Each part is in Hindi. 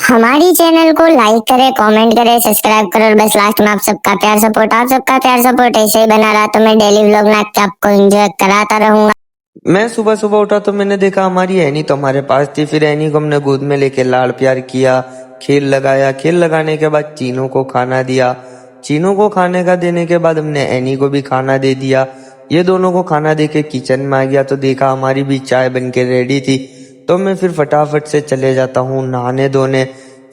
हमारी चैनल को लाइक करें, कमेंट करें, सब्सक्राइब करें और बस लास्ट में आप सबका प्यार सपोर्ट ऐसे ही बना रहा तो मैं डेली व्लॉग में आपको एंजॉय कराता रहूंगा। मैं सुबह सुबह उठा तो मैंने देखा हमारी एनी तो हमारे पास थी। फिर एनी को हमने गोद में लेके लाड़ प्यार किया, खेल लगाया। खेल लगाने के बाद चीनू को खाना दिया। चीनू को खाने का देने के बाद हमने एनी को भी खाना दे दिया। ये दोनों को खाना दे के किचन में आ गया तो देखा हमारी भी चाय बन के रेडी थी। तो मैं फिर फटाफट से चले जाता हूँ नहाने धोने।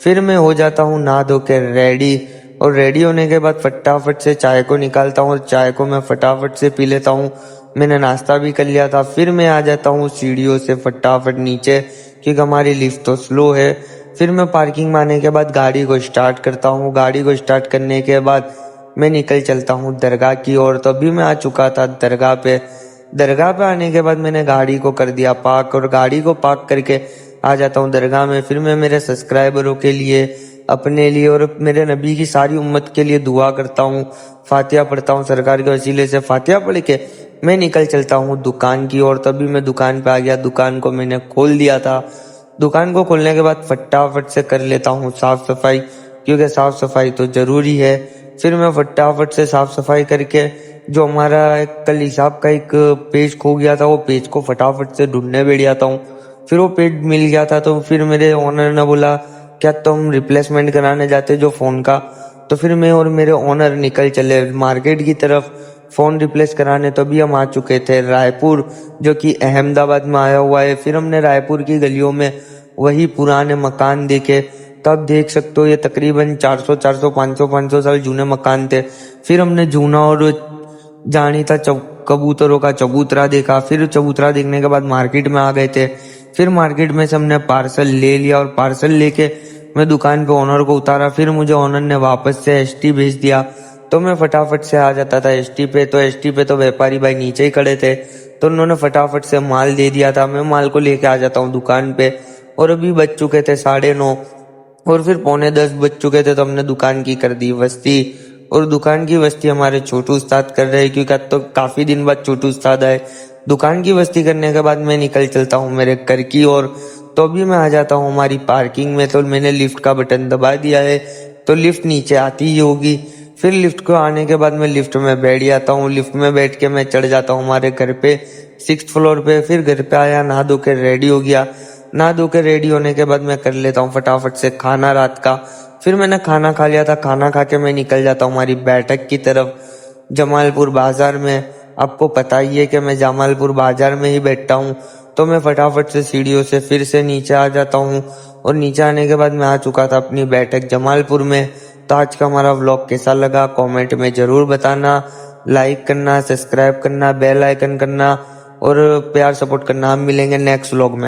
फिर मैं हो जाता हूँ नहा धो के रेडी, और रेडी होने के बाद फटाफट से चाय को निकालता हूँ और चाय को मैं फटाफट से पी लेता हूँ। मैंने नाश्ता भी कर लिया था। फिर मैं आ जाता हूँ सीढ़ियों से फटाफट नीचे, क्योंकि हमारी लिफ्ट तो स्लो है। फिर मैं पार्किंग में आने के बाद गाड़ी को स्टार्ट करता हूँ। गाड़ी को स्टार्ट करने के बाद मैं निकल चलता हूँ दरगाह की ओर। तो अभी मैं आ चुका था दरगाह पे। दरगाह पे आने के बाद मैंने गाड़ी को कर दिया पार्क, और गाड़ी को पार्क करके आ जाता हूँ दरगाह में। फिर मैं मेरे सब्सक्राइबरों के लिए, अपने लिए और मेरे नबी की सारी उम्मत के लिए दुआ करता हूँ, फातिहा पढ़ता हूँ। सरकार के वसीले से फातिहा पढ़ के मैं निकल चलता हूँ दुकान की ओर। तभी मैं दुकान पे आ गया। दुकान को मैंने खोल दिया था। दुकान को खोलने के बाद फटाफट से कर लेता हूँ साफ सफाई, क्योंकि साफ सफाई तो जरूरी है। फिर मैं फटाफट से साफ सफाई करके, जो हमारा कल हिसाब का एक पेज खो गया था, वो पेज को फटाफट से ढूंढने बैठ जाता हूँ। फिर वो पेज मिल गया था। तो फिर मेरे ओनर ने बोला, क्या तुम रिप्लेसमेंट कराने जाते जो फोन का? तो फिर मैं और मेरे ओनर निकल चले मार्केट की तरफ फोन रिप्लेस कराने। तभी हम आ चुके थे रायपुर, जो कि अहमदाबाद में आया हुआ है। फिर हमने रायपुर की गलियों में वही पुराने मकान देखे। तब देख सकते हो ये तकरीबन 400 500 साल जूने मकान थे। फिर हमने जूना और जानी था कबूतरों का चबूतरा देखा। फिर चबूतरा देखने के बाद मार्केट में आ गए थे। फिर मार्केट में से हमने पार्सल ले लिया, और पार्सल लेके मैं दुकान पे ओनर को उतारा। फिर मुझे ओनर ने वापस से एसटी भेज दिया। तो मैं फटाफट से आ जाता था एसटी पे। तो एसटी पे तो व्यापारी भाई नीचे ही खड़े थे, तो उन्होंने फटाफट से माल दे दिया था। मैं माल को लेके आ जाता हूँ दुकान पे। और अभी बज चुके थे 9:30, और फिर 9:45 बज चुके थे। तो हमने दुकान की कर दी वस्ती, और दुकान की वस्ती हमारे छोटू उस्ताद कर रहे हैं, क्योंकि अब तो काफी दिन बाद छोटू उस्ताद आए। दुकान की वस्ती करने के बाद मैं निकल चलता हूँ मेरे घर की ओर। तो अभी मैं आ जाता हूँ हमारी पार्किंग में। तो मैंने लिफ्ट का बटन दबा दिया है, तो लिफ्ट नीचे आती ही होगी। फिर लिफ्ट को आने के बाद मैं लिफ्ट में बैठ जाता हूँ। लिफ्ट में बैठ के मैं चढ़ जाता हूँ हमारे घर पे 6th फ्लोर पे। फिर घर पे आया, नहा धो के रेडी हो गया। नहा धो के रेडी होने के बाद मैं कर लेता हूँ फटाफट से खाना रात का। फिर मैंने खाना खा लिया था। खाना खा के मैं निकल जाता हूँ हमारी बैठक की तरफ, जमालपुर बाजार में। आपको पता ही है कि मैं जमालपुर बाजार में ही बैठता हूँ। तो मैं फटाफट से सीढ़ियों से फिर से नीचे आ जाता हूँ, और नीचे आने के बाद मैं आ चुका था अपनी बैठक जमालपुर में। तो आज का हमारा व्लॉग कैसा लगा कमेंट में जरूर बताना। लाइक करना, सब्सक्राइब करना, बेल आइकन करना और प्यार सपोर्ट करना। हम मिलेंगे नेक्स्ट व्लॉग में।